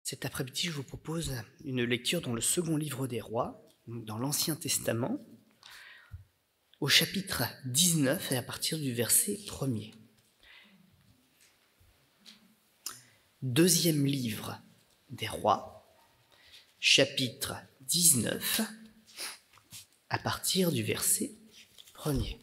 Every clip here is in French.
Cet après-midi, je vous propose une lecture dans le second livre des rois, dans l'Ancien Testament, au chapitre 19 et à partir du verset 1er. Deuxième livre des rois, chapitre 19, à partir du verset 1er.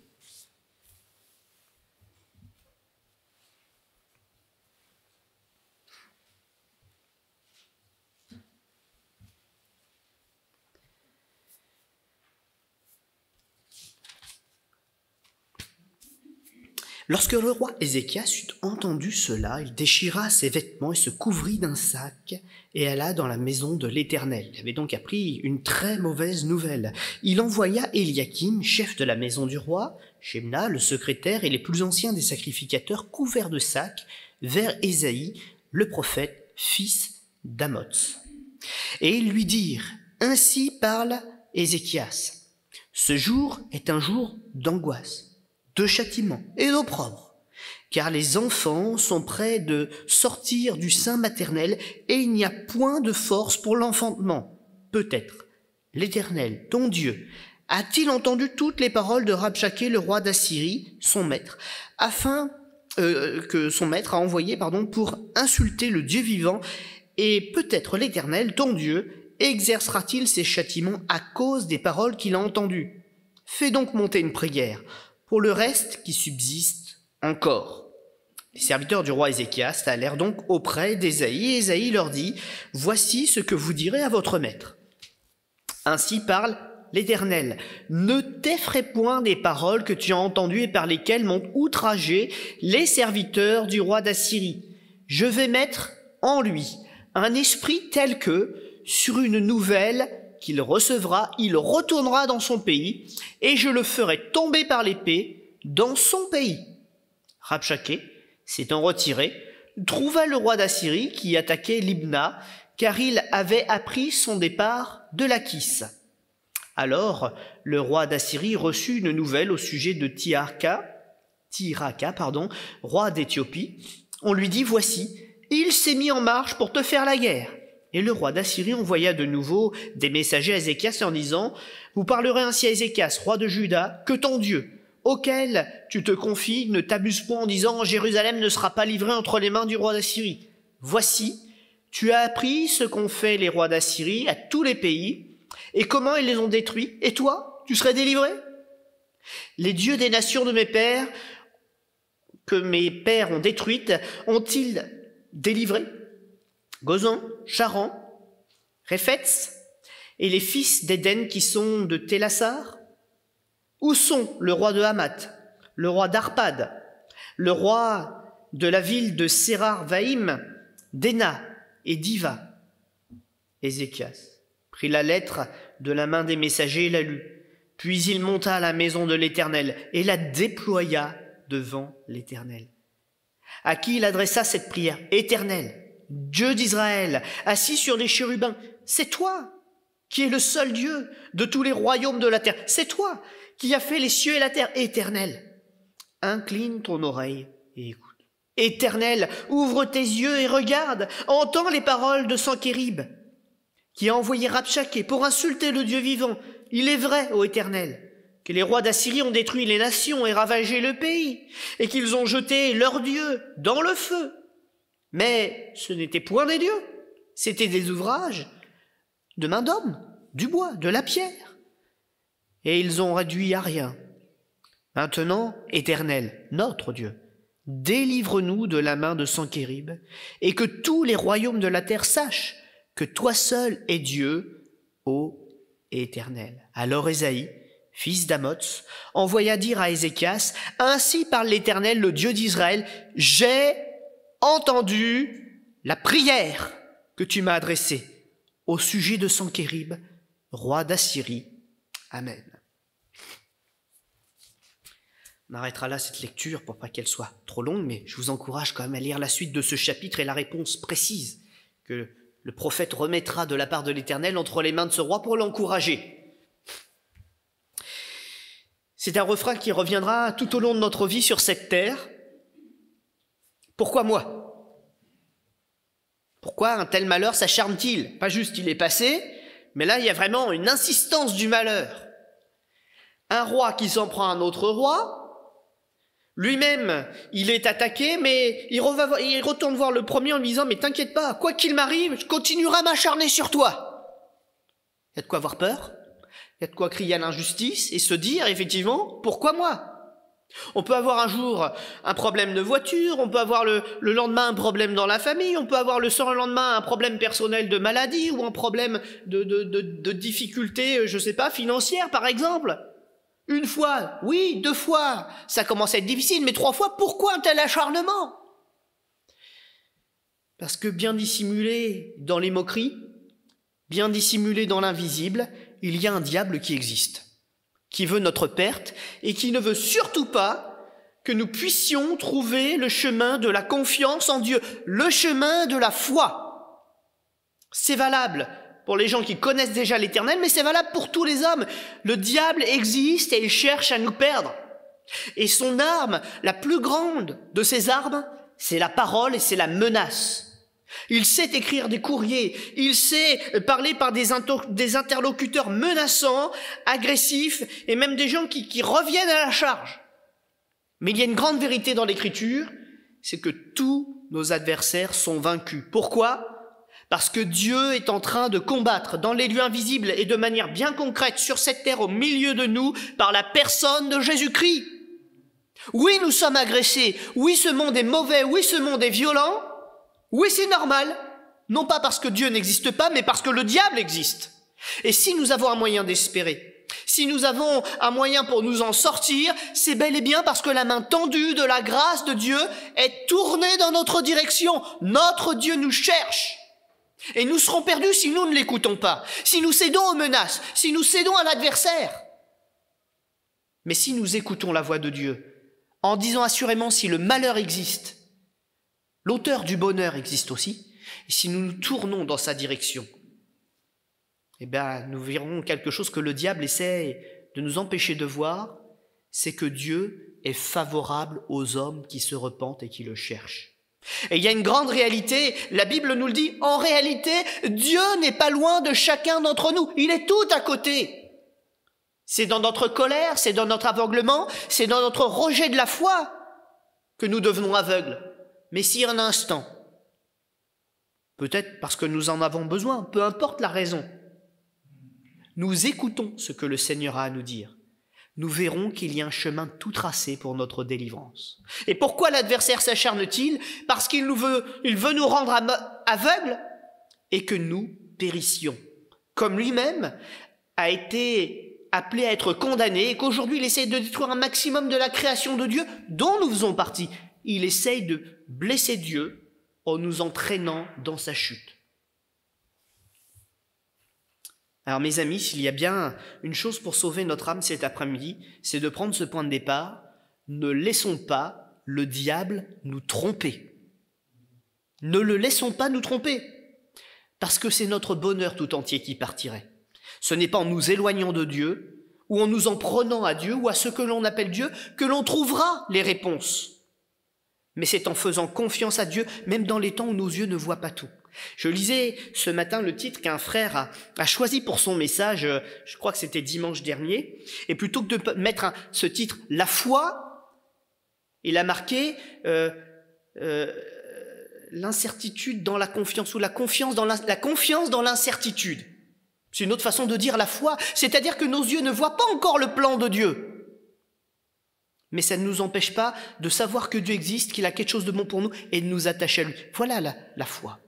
Lorsque le roi Ézéchias eut entendu cela, il déchira ses vêtements et se couvrit d'un sac et alla dans la maison de l'Éternel. Il avait donc appris une très mauvaise nouvelle. Il envoya Éliakim, chef de la maison du roi, Shebna, le secrétaire et les plus anciens des sacrificateurs couverts de sacs, vers Ésaïe, le prophète, fils d'Amoz. Et ils lui dirent, « Ainsi parle Ézéchias. Ce jour est un jour d'angoisse, de châtiment et d'opprobre, car les enfants sont près de sortir du sein maternel et il n'y a point de force pour l'enfantement. Peut-être l'Éternel, ton Dieu, a-t-il entendu toutes les paroles de Rabshaké, le roi d'Assyrie, son maître, afin que son maître a envoyé pour insulter le Dieu vivant, et peut-être l'Éternel, ton Dieu, exercera-t-il ses châtiments à cause des paroles qu'il a entendues. Fais donc monter une prière pour le reste qui subsiste encore. » Les serviteurs du roi Ézéchias allèrent donc auprès d'Ésaïe, et Ésaïe leur dit, « Voici ce que vous direz à votre maître. Ainsi parle l'Éternel. Ne t'effraie point des paroles que tu as entendues et par lesquelles m'ont outragé les serviteurs du roi d'Assyrie. Je vais mettre en lui un esprit tel que, sur une nouvelle qu'il recevra, il retournera dans son pays, et je le ferai tomber par l'épée dans son pays. » Rabshaké, s'étant retiré, trouva le roi d'Assyrie qui attaquait Libna, car il avait appris son départ de Lachis. Alors le roi d'Assyrie reçut une nouvelle au sujet de Tirhaka, roi d'Éthiopie. On lui dit, « Voici, il s'est mis en marche pour te faire la guerre. » Et le roi d'Assyrie envoya de nouveau des messagers à Ézéchias en disant, « Vous parlerez ainsi à Ézéchias, roi de Juda, que ton Dieu, auquel tu te confies, ne t'abuse point en disant, Jérusalem ne sera pas livrée entre les mains du roi d'Assyrie. Voici, tu as appris ce qu'ont fait les rois d'Assyrie à tous les pays, et comment ils les ont détruits, et toi, tu serais délivré? Les dieux des nations de mes pères, que mes pères ont détruites, ont-ils délivré? Gozan, Charan, Réphetz, et les fils d'Éden qui sont de Télassar? Où sont le roi de Hamath, le roi d'Arpad, le roi de la ville de Sérar-Vaïm, d'Ena et d'Iva? » Ézéchias prit la lettre de la main des messagers et la lut. Puis il monta à la maison de l'Éternel et la déploya devant l'Éternel, à qui il adressa cette prière. « Éternel, Dieu d'Israël, assis sur les chérubins, c'est toi qui es le seul Dieu de tous les royaumes de la terre. C'est toi qui as fait les cieux et la terre. Éternel, incline ton oreille et écoute. Éternel, ouvre tes yeux et regarde, entends les paroles de Sankérib, qui a envoyé Rabshaké pour insulter le Dieu vivant. Il est vrai, ô Éternel, que les rois d'Assyrie ont détruit les nations et ravagé le pays, et qu'ils ont jeté leur Dieu dans le feu. Mais ce n'était point des dieux, c'était des ouvrages de main d'homme, du bois, de la pierre. Et ils ont réduit à rien. Maintenant, Éternel, notre Dieu, délivre-nous de la main de Sankérib, et que tous les royaumes de la terre sachent que toi seul es Dieu, ô Éternel. Alors Ésaïe, fils d'Amoz, envoya dire à Ézéchias, « Ainsi parle l'Éternel, le Dieu d'Israël, j'ai entendu la prière que tu m'as adressée au sujet de Sankérib, roi d'Assyrie. Amen. » On arrêtera là cette lecture pour pas qu'elle soit trop longue, mais je vous encourage quand même à lire la suite de ce chapitre et la réponse précise que le prophète remettra de la part de l'Éternel entre les mains de ce roi pour l'encourager. C'est un refrain qui reviendra tout au long de notre vie sur cette terre. Pourquoi moi ? Pourquoi un tel malheur s'acharne-t-il? Pas juste il est passé, mais là il y a vraiment une insistance du malheur. Un roi qui s'en prend à un autre roi, lui-même il est attaqué, mais il retourne voir le premier en lui disant « Mais t'inquiète pas, quoi qu'il m'arrive, je continuerai à m'acharner sur toi ». Il y a de quoi avoir peur, il y a de quoi crier à l'injustice et se dire effectivement « Pourquoi moi ?» On peut avoir un jour un problème de voiture, on peut avoir le lendemain un problème dans la famille, on peut avoir le surlendemain un problème personnel de maladie ou un problème de difficulté, je sais pas, financière par exemple. Une fois, oui, 2 fois, ça commence à être difficile, mais 3 fois, pourquoi un tel acharnement? Parce que bien dissimulé dans les moqueries, bien dissimulé dans l'invisible, il y a un diable qui existe, qui veut notre perte et qui ne veut surtout pas que nous puissions trouver le chemin de la confiance en Dieu, le chemin de la foi. C'est valable pour les gens qui connaissent déjà l'Éternel, mais c'est valable pour tous les hommes. Le diable existe et il cherche à nous perdre. Et son arme, la plus grande de ses armes, c'est la parole et c'est la menace. Il sait écrire des courriers, il sait parler par des interlocuteurs menaçants, agressifs, et même des gens qui reviennent à la charge. Mais il y a une grande vérité dans l'Écriture, c'est que tous nos adversaires sont vaincus. Pourquoi ? Parce que Dieu est en train de combattre dans les lieux invisibles et de manière bien concrète sur cette terre au milieu de nous par la personne de Jésus-Christ. Oui, nous sommes agressés, oui, ce monde est mauvais, oui, ce monde est violent. Oui, c'est normal, non pas parce que Dieu n'existe pas, mais parce que le diable existe. Et si nous avons un moyen d'espérer, si nous avons un moyen pour nous en sortir, c'est bel et bien parce que la main tendue de la grâce de Dieu est tournée dans notre direction. Notre Dieu nous cherche. Et nous serons perdus si nous ne l'écoutons pas, si nous cédons aux menaces, si nous cédons à l'adversaire. Mais si nous écoutons la voix de Dieu, en disant assurément si le malheur existe, l'auteur du bonheur existe aussi, et si nous nous tournons dans sa direction, eh bien, nous verrons quelque chose que le diable essaie de nous empêcher de voir, c'est que Dieu est favorable aux hommes qui se repentent et qui le cherchent. Et il y a une grande réalité, la Bible nous le dit, en réalité, Dieu n'est pas loin de chacun d'entre nous, il est tout à côté. C'est dans notre colère, c'est dans notre aveuglement, c'est dans notre rejet de la foi que nous devenons aveugles. Mais si un instant, peut-être parce que nous en avons besoin, peu importe la raison, nous écoutons ce que le Seigneur a à nous dire, nous verrons qu'il y a un chemin tout tracé pour notre délivrance. Et pourquoi l'adversaire s'acharne-t-il? Parce qu'il veut nous rendre aveugles et que nous périssions. Comme lui-même a été appelé à être condamné et qu'aujourd'hui il essaie de détruire un maximum de la création de Dieu dont nous faisons partie. Il essaye de blesser Dieu en nous entraînant dans sa chute. Alors mes amis, s'il y a bien une chose pour sauver notre âme cet après-midi, c'est de prendre ce point de départ. Ne laissons pas le diable nous tromper. Ne le laissons pas nous tromper, parce que c'est notre bonheur tout entier qui partirait. Ce n'est pas en nous éloignant de Dieu, ou en nous en prenant à Dieu, ou à ce que l'on appelle Dieu, que l'on trouvera les réponses. Mais c'est en faisant confiance à Dieu, même dans les temps où nos yeux ne voient pas tout. Je lisais ce matin le titre qu'un frère a choisi pour son message, je crois que c'était dimanche dernier, et plutôt que de mettre ce titre « La foi », il a marqué l'incertitude dans la confiance, ou la confiance dans l'incertitude. C'est une autre façon de dire la foi, c'est-à-dire que nos yeux ne voient pas encore le plan de Dieu. Mais ça ne nous empêche pas de savoir que Dieu existe, qu'il a quelque chose de bon pour nous et de nous attacher à lui. Voilà la foi.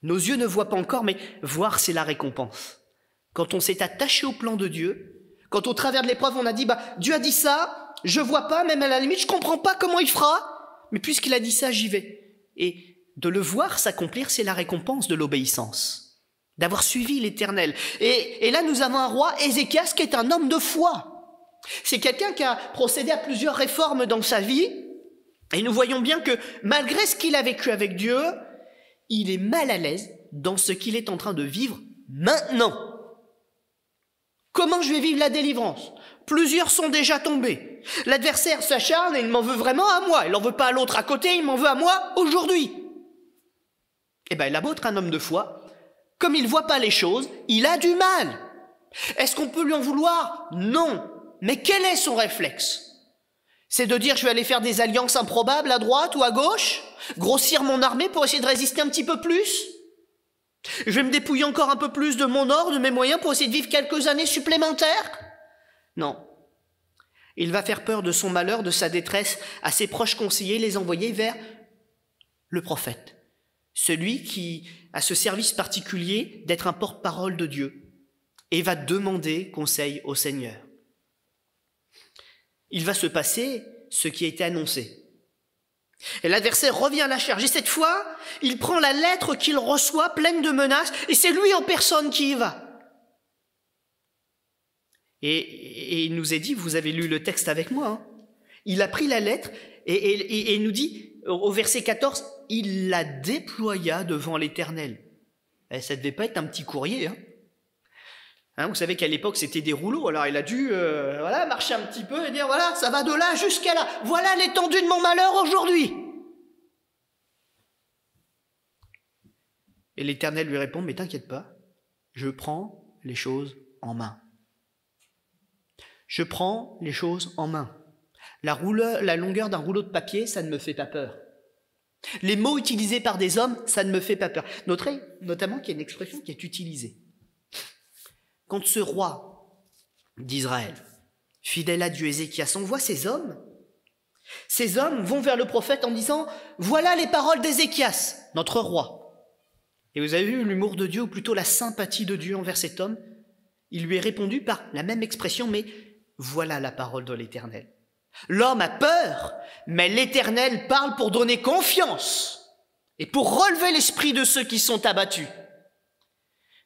Nos yeux ne voient pas encore, mais voir, c'est la récompense. Quand on s'est attaché au plan de Dieu, quand au travers de l'épreuve, on a dit, Dieu a dit ça, je vois pas, même à la limite, je comprends pas comment il fera, mais puisqu'il a dit ça, j'y vais. Et de le voir s'accomplir, c'est la récompense de l'obéissance, d'avoir suivi l'Éternel. Et là, nous avons un roi, Ézéchias, qui est un homme de foi. C'est quelqu'un qui a procédé à plusieurs réformes dans sa vie, et nous voyons bien que malgré ce qu'il a vécu avec Dieu, il est mal à l'aise dans ce qu'il est en train de vivre maintenant. Comment je vais vivre la délivrance? Plusieurs sont déjà tombés. L'adversaire s'acharne et il m'en veut vraiment à moi. Il n'en veut pas à l'autre à côté, il m'en veut à moi aujourd'hui. Eh bien, il a beau être un homme de foi, comme il ne voit pas les choses, il a du mal. Est-ce qu'on peut lui en vouloir? Non. Mais quel est son réflexe? C'est de dire je vais aller faire des alliances improbables à droite ou à gauche, grossir mon armée pour essayer de résister un petit peu plus. Je vais me dépouiller encore un peu plus de mon or, de mes moyens pour essayer de vivre quelques années supplémentaires. Non. Il va faire peur de son malheur, de sa détresse à ses proches conseillers, les envoyer vers le prophète. Celui qui a ce service particulier d'être un porte-parole de Dieu et va demander conseil au Seigneur. Il va se passer ce qui a été annoncé. Et l'adversaire revient à la charge. Et cette fois, il prend la lettre qu'il reçoit pleine de menaces et c'est lui en personne qui y va. Et il nous est dit, vous avez lu le texte avec moi, hein, il a pris la lettre et il nous dit, au verset 14, il la déploya devant l'Éternel. Et ça ne devait pas être un petit courrier. Vous savez qu'à l'époque, c'était des rouleaux. Alors il a dû marcher un petit peu et dire, voilà, ça va de là jusqu'à là. Voilà l'étendue de mon malheur aujourd'hui. Et l'Éternel lui répond, mais t'inquiète pas, je prends les choses en main. Je prends les choses en main. La longueur d'un rouleau de papier, ça ne me fait pas peur. Les mots utilisés par des hommes, ça ne me fait pas peur. Notez notamment qu'il y a une expression qui est utilisée. Quand ce roi d'Israël, fidèle à Dieu, Ézéchias, envoie ces hommes vont vers le prophète en disant « Voilà les paroles d'Ézéchias, notre roi. » Et vous avez vu l'humour de Dieu, ou plutôt la sympathie de Dieu envers cet homme. Il lui est répondu par la même expression, mais voilà la parole de l'Éternel. L'homme a peur, mais l'Éternel parle pour donner confiance et pour relever l'esprit de ceux qui sont abattus.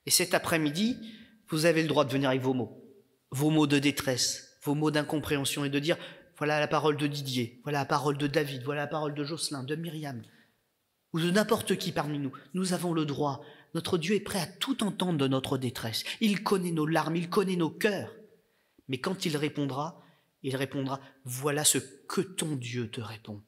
Et cet après-midi, vous avez le droit de venir avec vos mots de détresse, vos mots d'incompréhension et de dire voilà la parole de Didier, voilà la parole de David, voilà la parole de Jocelyn, de Myriam ou de n'importe qui parmi nous. Nous avons le droit. Notre Dieu est prêt à tout entendre de notre détresse. Il connaît nos larmes, il connaît nos cœurs. Mais quand il répondra, voilà ce que ton Dieu te répond.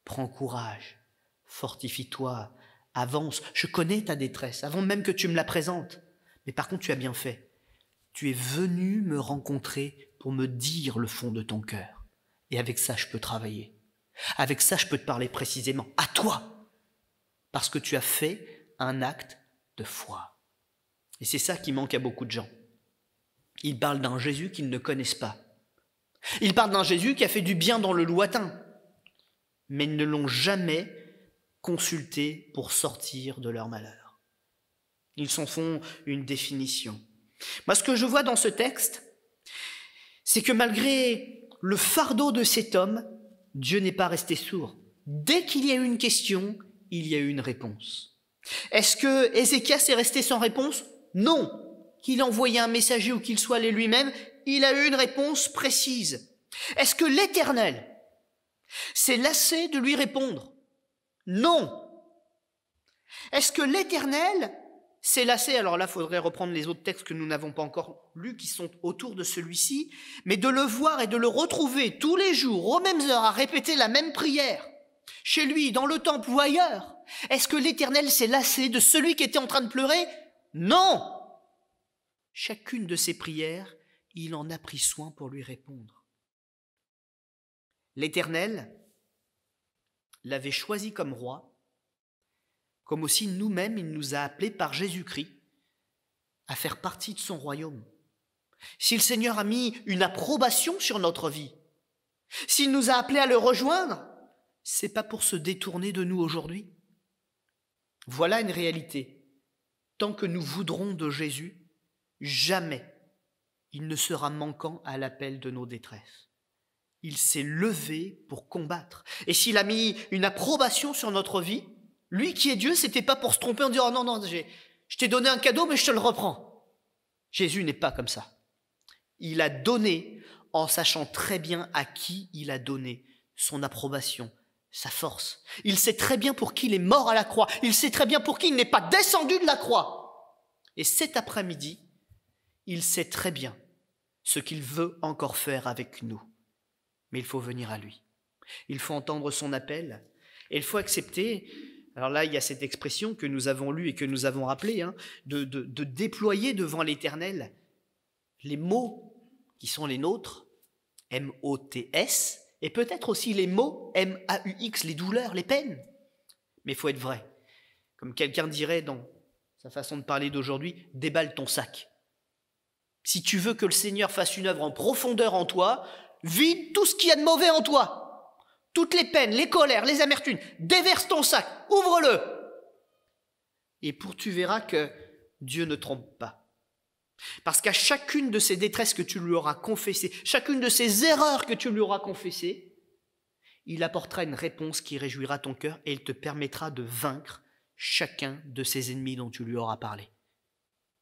Prends courage, fortifie-toi, avance. Je connais ta détresse, avant même que tu me la présentes. Mais par contre, tu as bien fait. Tu es venu me rencontrer pour me dire le fond de ton cœur. Et avec ça, je peux travailler. Avec ça, je peux te parler précisément. À toi! Parce que tu as fait un acte de foi. Et c'est ça qui manque à beaucoup de gens. Ils parlent d'un Jésus qu'ils ne connaissent pas. Ils parlent d'un Jésus qui a fait du bien dans le lointain, mais ils ne l'ont jamais consulté pour sortir de leur malheur. Ils s'en font une définition. Moi, ce que je vois dans ce texte, c'est que malgré le fardeau de cet homme, Dieu n'est pas resté sourd. Dès qu'il y a eu une question, il y a eu une réponse. Est-ce que Ézéchias est resté sans réponse? Non. Qu'il envoyait un messager ou qu'il soit allé lui-même, il a eu une réponse précise. Est-ce que l'Éternel s'est lassé de lui répondre? Non. Est-ce que l'Éternel s'est lassé, alors là, il faudrait reprendre les autres textes que nous n'avons pas encore lus, qui sont autour de celui-ci, mais de le voir et de le retrouver tous les jours, aux mêmes heures, à répéter la même prière, chez lui, dans le temple ou ailleurs? Est-ce que l'Éternel s'est lassé de celui qui était en train de pleurer? Non. Chacune de ses prières, il en a pris soin pour lui répondre. L'Éternel l'avait choisi comme roi, comme aussi nous-mêmes, il nous a appelés par Jésus-Christ à faire partie de son royaume. Si le Seigneur a mis une approbation sur notre vie, s'il nous a appelés à le rejoindre, c'est pas pour se détourner de nous aujourd'hui. Voilà une réalité. Tant que nous voudrons de Jésus, jamais il ne sera manquant à l'appel de nos détresses. Il s'est levé pour combattre. Et s'il a mis une approbation sur notre vie, lui qui est Dieu, c'était pas pour se tromper en disant « Oh non, je t'ai donné un cadeau, mais je te le reprends ». Jésus n'est pas comme ça. Il a donné en sachant très bien à qui il a donné son approbation, sa force. Il sait très bien pour qui il est mort à la croix. Il sait très bien pour qui il n'est pas descendu de la croix. Et cet après-midi, il sait très bien ce qu'il veut encore faire avec nous. Mais il faut venir à lui. Il faut entendre son appel et il faut accepter Alors là, il y a cette expression que nous avons lue et que nous avons rappelée, hein, de déployer devant l'Éternel les mots qui sont les nôtres, M-O-T-S, et peut-être aussi les mots M-A-U-X, les douleurs, les peines. Mais il faut être vrai. Comme quelqu'un dirait dans sa façon de parler d'aujourd'hui, déballe ton sac. Si tu veux que le Seigneur fasse une œuvre en profondeur en toi, vide tout ce qu'il y a de mauvais en toi. Toutes les peines, les colères, les amertumes, déverse ton sac, ouvre-le. Et tu verras que Dieu ne trompe pas. Parce qu'à chacune de ces détresses que tu lui auras confessées, chacune de ces erreurs que tu lui auras confessées, il apportera une réponse qui réjouira ton cœur et il te permettra de vaincre chacun de ces ennemis dont tu lui auras parlé.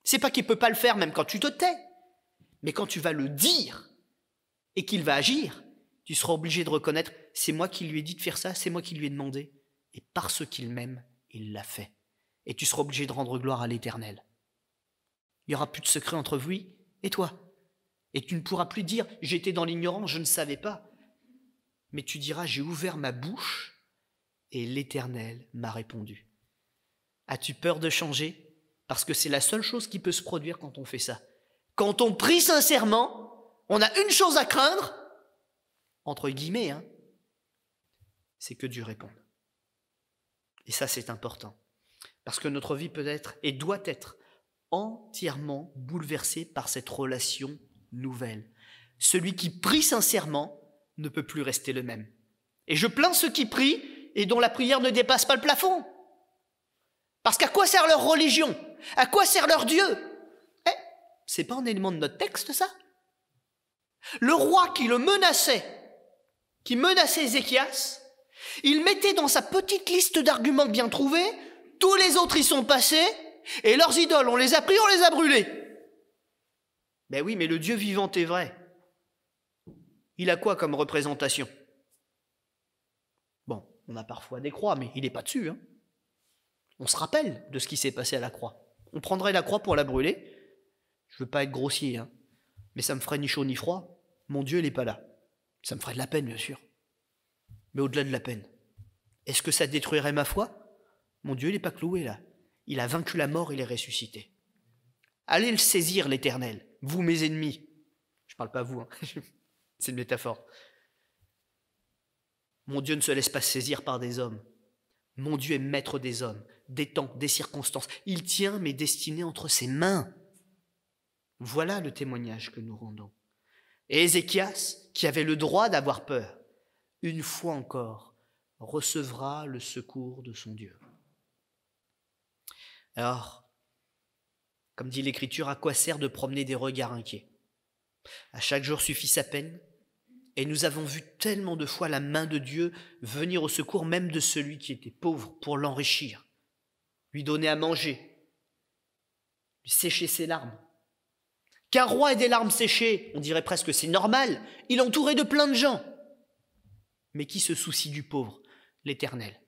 C'est pas qu'il ne peut pas le faire même quand tu te tais, mais quand tu vas le dire et qu'il va agir, tu seras obligé de reconnaître, c'est moi qui lui ai dit de faire ça, c'est moi qui lui ai demandé. Et parce qu'il m'aime, il l'a fait. Et tu seras obligé de rendre gloire à l'Éternel. Il n'y aura plus de secret entre vous et toi. Et tu ne pourras plus dire, j'étais dans l'ignorance, je ne savais pas. Mais tu diras, j'ai ouvert ma bouche et l'Éternel m'a répondu. As-tu peur de changer? Parce que c'est la seule chose qui peut se produire quand on fait ça. Quand on prie sincèrement, on a une chose à craindre, entre guillemets, hein, c'est que Dieu réponde. Et ça, c'est important. Parce que notre vie peut être et doit être entièrement bouleversée par cette relation nouvelle. Celui qui prie sincèrement ne peut plus rester le même. Et je plains ceux qui prient et dont la prière ne dépasse pas le plafond. Parce qu'à quoi sert leur religion? À quoi sert leur Dieu? C'est pas un élément de notre texte, ça? Le roi qui menaçait Ézéchias, il mettait dans sa petite liste d'arguments bien trouvés, tous les autres y sont passés, et leurs idoles, on les a pris, on les a brûlés. Ben oui, mais le Dieu vivant est vrai. Il a quoi comme représentation? Bon, on a parfois des croix, mais il n'est pas dessus. Hein. On se rappelle de ce qui s'est passé à la croix. On prendrait la croix pour la brûler. Je ne veux pas être grossier, hein, mais ça me ferait ni chaud ni froid. Mon Dieu, il n'est pas là. Ça me ferait de la peine, bien sûr. Mais au-delà de la peine, est-ce que ça détruirait ma foi? Mon Dieu, il n'est pas cloué là. Il a vaincu la mort, il est ressuscité. Allez le saisir, l'Éternel, vous mes ennemis. Je ne parle pas à vous, hein. C'est une métaphore. Mon Dieu ne se laisse pas saisir par des hommes. Mon Dieu est maître des hommes, des temps, des circonstances. Il tient mes destinées entre ses mains. Voilà le témoignage que nous rendons. Et Ézéchias, qui avait le droit d'avoir peur, une fois encore, recevra le secours de son Dieu. Alors, comme dit l'Écriture, à quoi sert de promener des regards inquiets? À chaque jour suffit sa peine, et nous avons vu tellement de fois la main de Dieu venir au secours même de celui qui était pauvre pour l'enrichir, lui donner à manger, lui sécher ses larmes. Qu'un roi ait des larmes séchées, on dirait presque c'est normal, il est entouré de plein de gens. Mais qui se soucie du pauvre? L'Éternel.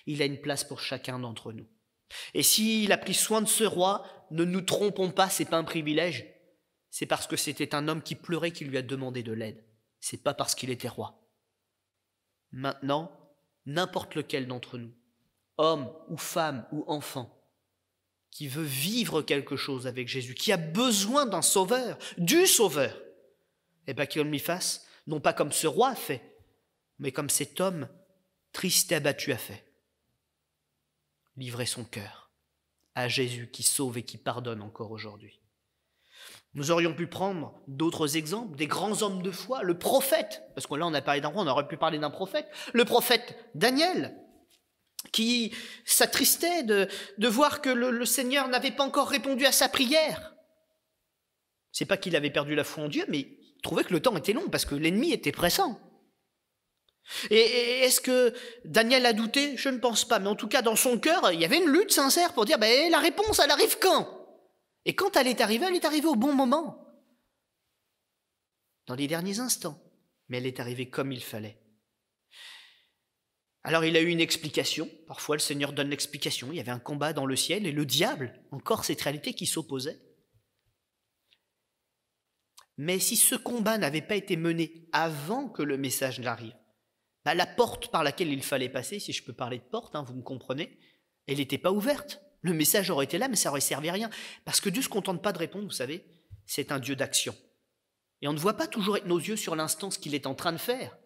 Il a une place pour chacun d'entre nous. Et s'il a pris soin de ce roi, ne nous trompons pas, ce n'est pas un privilège, c'est parce que c'était un homme qui pleurait qui lui a demandé de l'aide. C'est pas parce qu'il était roi. Maintenant, n'importe lequel d'entre nous, homme ou femme ou enfant, qui veut vivre quelque chose avec Jésus, qui a besoin d'un sauveur, du sauveur, eh bien qu'il m'y fasse, non pas comme ce roi a fait, mais comme cet homme triste et abattu a fait. Livrer son cœur à Jésus qui sauve et qui pardonne encore aujourd'hui. Nous aurions pu prendre d'autres exemples, des grands hommes de foi, le prophète, parce que là on a parlé d'un roi, on aurait pu parler d'un prophète, le prophète Daniel, qui s'attristait de voir que le Seigneur n'avait pas encore répondu à sa prière. C'est pas qu'il avait perdu la foi en Dieu, mais il trouvait que le temps était long, parce que l'ennemi était pressant. Et est-ce que Daniel a douté? Je ne pense pas, mais en tout cas dans son cœur, il y avait une lutte sincère pour dire la réponse, elle arrive quand? Et quand elle est arrivée au bon moment, dans les derniers instants, mais elle est arrivée comme il fallait. Alors il a eu une explication, parfois le Seigneur donne l'explication, il y avait un combat dans le ciel et le diable, encore cette réalité qui s'opposait. Mais si ce combat n'avait pas été mené avant que le message n'arrive, La porte par laquelle il fallait passer, si je peux parler de porte, vous me comprenez, elle n'était pas ouverte. Le message aurait été là, mais ça aurait servi à rien. Parce que Dieu ne se contente pas de répondre, vous savez, c'est un Dieu d'action. Et on ne voit pas toujours avec nos yeux sur l'instant ce qu'il est en train de faire,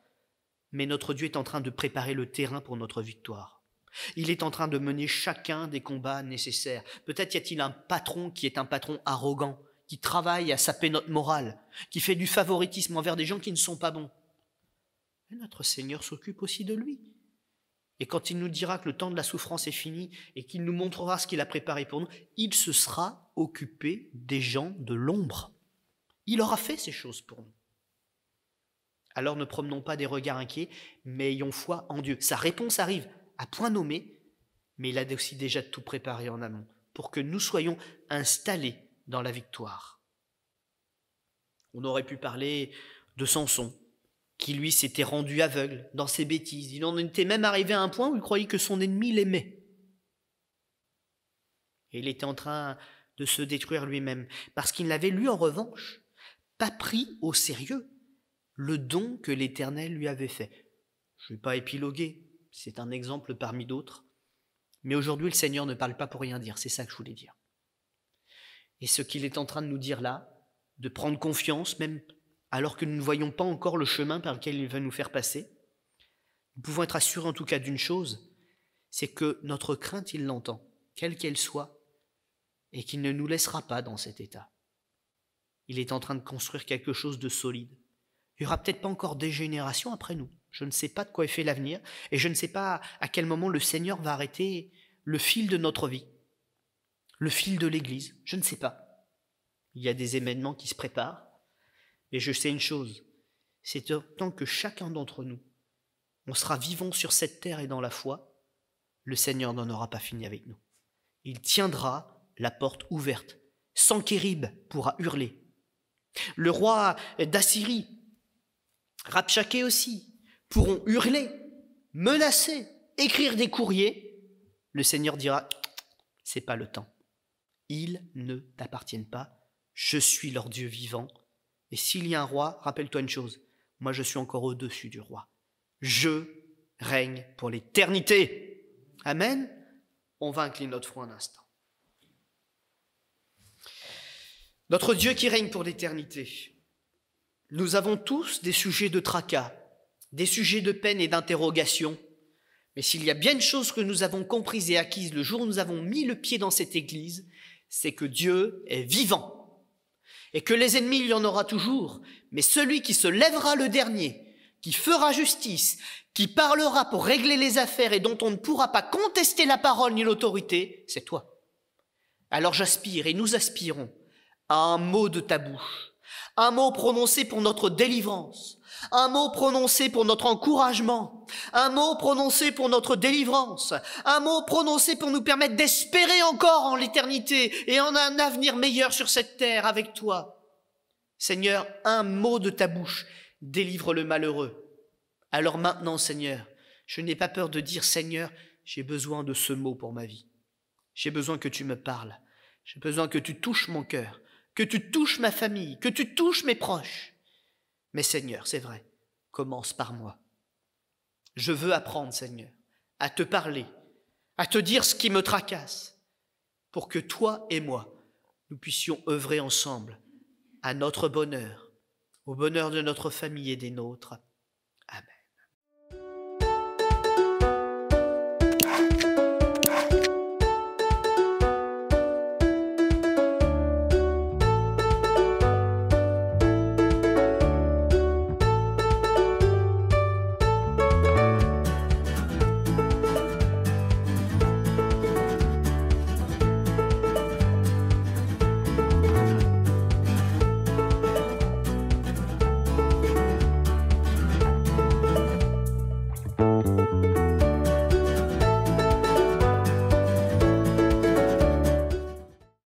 mais notre Dieu est en train de préparer le terrain pour notre victoire. Il est en train de mener chacun des combats nécessaires. Peut-être y a-t-il un patron qui est un patron arrogant, qui travaille à saper notre morale, qui fait du favoritisme envers des gens qui ne sont pas bons. Mais notre Seigneur s'occupe aussi de lui. Et quand il nous dira que le temps de la souffrance est fini et qu'il nous montrera ce qu'il a préparé pour nous, il se sera occupé des gens de l'ombre. Il aura fait ces choses pour nous. Alors ne promenons pas des regards inquiets, mais ayons foi en Dieu. Sa réponse arrive à point nommé, mais il a aussi déjà tout préparé en amont pour que nous soyons installés dans la victoire. On aurait pu parler de Samson, qui lui s'était rendu aveugle dans ses bêtises. Il en était même arrivé à un point où il croyait que son ennemi l'aimait. Et il était en train de se détruire lui-même, parce qu'il n'avait, lui, en revanche, pas pris au sérieux le don que l'Éternel lui avait fait. Je ne vais pas épiloguer, c'est un exemple parmi d'autres. Mais aujourd'hui, le Seigneur ne parle pas pour rien dire, c'est ça que je voulais dire. Et ce qu'il est en train de nous dire là, de prendre confiance, même alors que nous ne voyons pas encore le chemin par lequel il va nous faire passer, nous pouvons être assurés en tout cas d'une chose, c'est que notre crainte, il l'entend, quelle qu'elle soit, et qu'il ne nous laissera pas dans cet état. Il est en train de construire quelque chose de solide. Il n'y aura peut-être pas encore des générations après nous. Je ne sais pas de quoi est fait l'avenir, et je ne sais pas à quel moment le Seigneur va arrêter le fil de notre vie, le fil de l'Église, je ne sais pas. Il y a des événements qui se préparent, et je sais une chose, c'est tant que chacun d'entre nous, on sera vivant sur cette terre et dans la foi, le Seigneur n'en aura pas fini avec nous. Il tiendra la porte ouverte. Sankérib pourra hurler. Le roi d'Assyrie, Rabchaké aussi, pourront hurler, menacer, écrire des courriers. Le Seigneur dira, c'est pas le temps. Ils ne t'appartiennent pas. Je suis leur Dieu vivant. Et s'il y a un roi, rappelle-toi une chose, moi je suis encore au-dessus du roi. Je règne pour l'éternité. Amen. On va incliner notre front un instant. Notre Dieu qui règne pour l'éternité. Nous avons tous des sujets de tracas, des sujets de peine et d'interrogation. Mais s'il y a bien une chose que nous avons comprise et acquise le jour où nous avons mis le pied dans cette église, c'est que Dieu est vivant. Et que les ennemis, il y en aura toujours. Mais celui qui se lèvera le dernier, qui fera justice, qui parlera pour régler les affaires et dont on ne pourra pas contester la parole ni l'autorité, c'est toi. Alors j'aspire et nous aspirons à un mot de ta bouche, un mot prononcé pour notre délivrance, un mot prononcé pour notre encouragement, un mot prononcé pour notre délivrance, un mot prononcé pour nous permettre d'espérer encore en l'éternité et en un avenir meilleur sur cette terre avec toi. Seigneur, un mot de ta bouche délivre le malheureux. Alors maintenant, Seigneur, je n'ai pas peur de dire, Seigneur, j'ai besoin de ce mot pour ma vie. J'ai besoin que tu me parles. J'ai besoin que tu touches mon cœur, que tu touches ma famille, que tu touches mes proches. Mais Seigneur, c'est vrai, commence par moi. Je veux apprendre, Seigneur, à te parler, à te dire ce qui me tracasse, pour que toi et moi, nous puissions œuvrer ensemble à notre bonheur, au bonheur de notre famille et des nôtres.